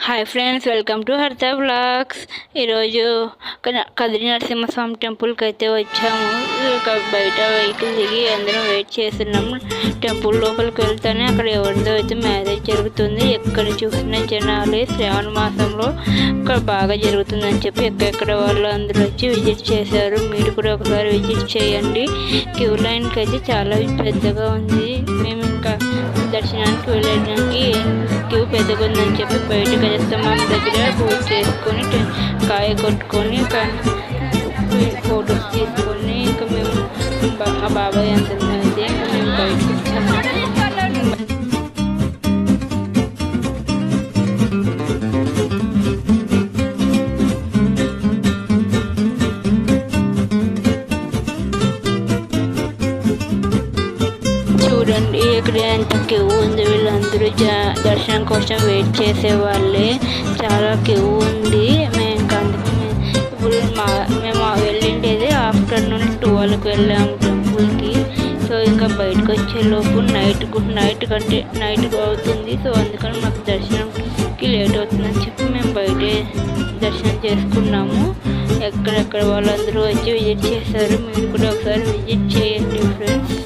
Hi friends, welcome to హరిత vlogs. ఈరోజు కదిరి నరసింహస్వామి టెంపుల్కి అయితే వచ్చాము. బయట వెహికల్ దిగి అందరం వెయిట్ చేస్తున్నాము. టెంపుల్ లోపలికి వెళ్తానే అక్కడ ఎవరిదో అయితే మ్యారేజ్ జరుగుతుంది. ఎక్కడ చూసిన జనాలే. శ్రావణ మాసంలో ఇక్కడ బాగా జరుగుతుందని చెప్పి ఎక్కడెక్కడ వాళ్ళు అందరూ వచ్చి విజిట్ చేశారు. మీరు కూడా ఒకసారి విజిట్ చేయండి. క్యూ లైన్కి అయితే చాలా పెద్దగా ఉంది. మేము ఇంకా దర్శనానికి వెళ్ళడానికి క్యూ పెద్దగా ఉందని చెప్పి బయట గజస్తంభం దగ్గర పూజ చేసుకొని కాయ కొట్టుకొని ఫొటోస్ తీసుకొని ఇంకా మేము మా బాబాయ్ అందరం అయితే మేము బయటకు వచ్చాము. చూడండి ఇక్కడ ఎంత క్యూ ఉంది. వీళ్ళందరూ దర్శనం కోసం వెయిట్ చేసేవాళ్ళే. చాలా క్యూ ఉంది. ఇప్పుడు మేము వెళ్ళిండేది ఆఫ్టర్నూన్ 12కి వెళ్ళాము టెంపుల్కి. సో ఇంకా బయటకు వచ్చేలోపు నైట్ అవుతుంది. సో అందుకని మాకు దర్శనంకి లేట్ అవుతుందని చెప్పి మేము బయటే దర్శనం చేసుకున్నాము. ఎక్కడెక్కడ వాళ్ళందరూ వచ్చి విజిట్ చేశారు. మీరు కూడా ఒకసారి విజిట్ చేయండి ఫ్రెండ్స్.